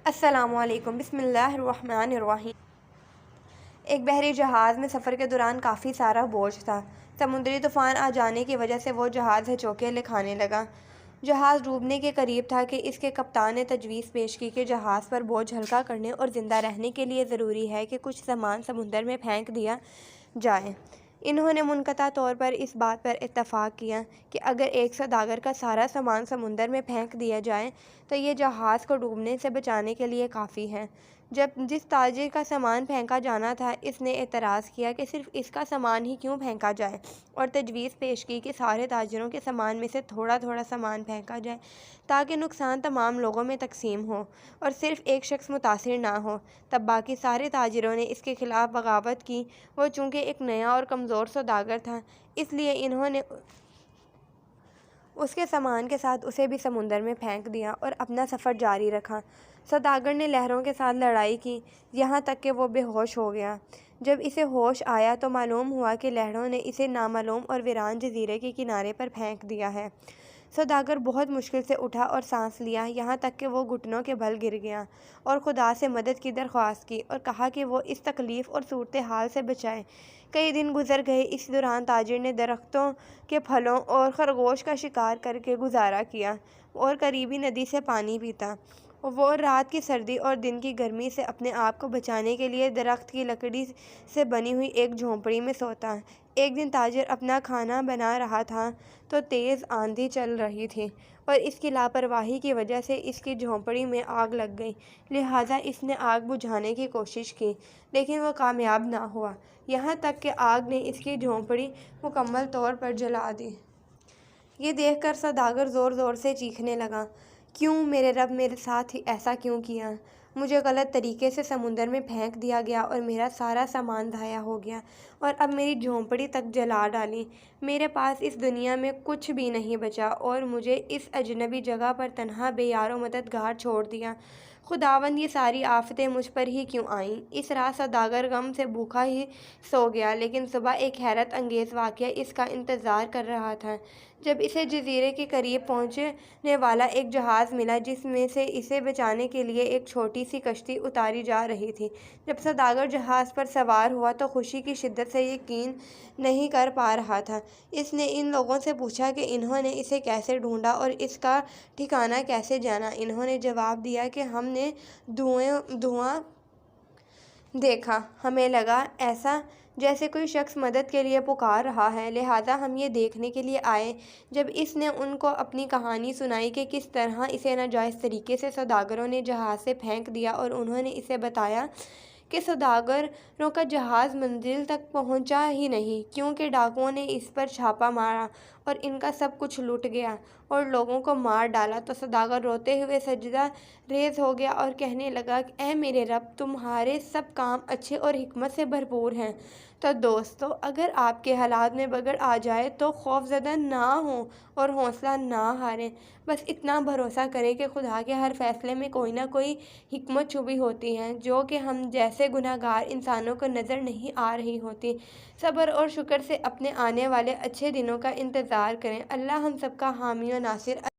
السلام علیکم، بسم اللہ الرحمن الرحیم۔ ایک بحری جہاز میں سفر کے دوران کافی سارا بوجھ تھا۔ سمندری طوفان آ جانے کی وجہ سے وہ جہاز ہچوکے کھانے لگا۔ جہاز ڈوبنے کے قریب تھا کہ اس کے کپتان نے تجویز پیش کی کہ جہاز پر بوجھ ہلکا کرنے اور زندہ رہنے کے لیے ضروری ہے کہ کچھ سامان سمندر میں پھینک دیا جائے۔ انہوں نے منقطع طور پر اس بات پر اتفاق کیا کہ اگر ایک سوداگر کا سارا سامان سمندر میں پھینک دیا جائے تو یہ جہاز کو ڈوبنے سے بچانے کے لیے کافی ہے۔ جس تاجر کا سامان پھینکا جانا تھا، اس نے اعتراض کیا کہ صرف اس کا سامان ہی کیوں پھینکا جائے، اور تجویز پیش کی کہ سارے تاجروں کے سامان میں سے تھوڑا تھوڑا سامان پھینکا جائے تاکہ نقصان تمام لوگوں میں تقسیم ہو اور صرف ایک شخص متاثر نہ ہو۔ تب باقی سارے تاجروں نے اس کے خلاف بغاوت کی۔ وہ چونکہ ایک نیا اور کمزور سوداگر تھا، اس لیے انہوں نے اس کے سامان کے ساتھ اسے بھی سمندر میں پھینک دیا اور اپنا سفر جاری رکھا۔ سوداگر نے لہروں کے ساتھ لڑائی کی یہاں تک کہ وہ بے ہوش ہو گیا۔ جب اسے ہوش آیا تو معلوم ہوا کہ لہروں نے اسے نامعلوم اور ویران جزیرے کے کنارے پر پھینک دیا ہے۔ سوداگر بہت مشکل سے اٹھا اور سانس لیا، یہاں تک کہ وہ گھٹنوں کے بل گر گیا اور خدا سے مدد کی درخواست کی اور کہا کہ وہ اس تکلیف اور صورتحال سے بچائے۔ کئی دن گزر گئے۔ اس دوران تاجر نے درختوں کے پھلوں اور خرگوش کا شکار کر کے گزارا کیا اور قریبی ندی سے پانی پیتا۔ وہ رات کی سردی اور دن کی گرمی سے اپنے آپ کو بچانے کے لیے درخت کی لکڑی سے بنی ہوئی ایک جھونپڑی میں سوتا۔ ایک دن تاجر اپنا کھانا بنا رہا تھا تو تیز آندھی چل رہی تھی اور اس کی لاپرواہی کی وجہ سے اس کی جھونپڑی میں آگ لگ گئی، لہٰذا اس نے آگ بجھانے کی کوشش کی لیکن وہ کامیاب نہ ہوا، یہاں تک کہ آگ نے اس کی جھونپڑی مکمل طور پر جلا دی۔ یہ دیکھ کر سوداگر زور زور سے چیخنے لگا، کیوں میرے رب میرے ساتھ ایسا کیوں کیا؟ مجھے غلط طریقے سے سمندر میں پھینک دیا گیا اور میرا سارا سامان ضائع ہو گیا اور اب میری جھونپڑی تک جلا ڈالی۔ میرے پاس اس دنیا میں کچھ بھی نہیں بچا اور مجھے اس اجنبی جگہ پر تنہا بے یار و مددگار چھوڑ دیا۔ خداوند، یہ ساری آفتیں مجھ پر ہی کیوں آئیں؟ اس رات سوداگر غم سے بھوکا ہی سو گیا، لیکن صبح ایک حیرت انگیز واقعہ اس کا انتظار کر رہا تھا۔ جب اسے جزیرے کے قریب پہنچنے والا ایک جہاز ملا جس میں سے اسے بچانے کے لیے ایک چھوٹی سی کشتی اتاری جا رہی تھی۔ جب سوداگر جہاز پر سوار ہوا تو خوشی کی شدت سے یقین نہیں کر پا رہا تھا۔ اس نے ان لوگوں سے پوچھا کہ انہوں نے اسے کیسے ڈھونڈا اور اس کا ٹھکانہ کیسے جانا۔ انہوں نے جواب دیا کہ ہم نے دھواں دیکھا، ہمیں لگا ایسا جیسے کوئی شخص مدد کے لیے پکار رہا ہے، لہٰذا ہم یہ دیکھنے کے لیے آئے۔ جب اس نے ان کو اپنی کہانی سنائی کہ کس طرح اسے ناجائز طریقے سے سوداگروں نے جہاز سے پھینک دیا اور انہوں نے اسے بتایا کہ سوداگروں کا جہاز منزل تک پہنچا ہی نہیں کیونکہ ڈاکوؤں نے اس پر چھاپا مارا اور ان کا سب کچھ لوٹ گیا اور لوگوں کو مار ڈالا، تو سوداگر روتے ہوئے سجدہ ریز ہو گیا اور کہنے لگا، اے میرے رب، تمہارے سب کام اچھے اور حکمت سے بھرپور ہیں۔ تو دوستو، اگر آپ کے حالات میں بگڑ آ جائے تو خوف زدہ نہ ہوں اور حوصلہ نہ ہاریں، بس اتنا بھروسہ کریں کہ خدا کے ہر فیصلے میں کوئی نہ کوئی حکمت چھپی ہوتی ہے جو کہ ہم جیسے گناہ گار انسانوں کو نظر نہیں آ رہی ہوتی۔ صبر اور شکر سے اپنے آنے والے اچھے دنوں کا انتظار کریں۔ اللہ ہم سب کا حامی و ناصر۔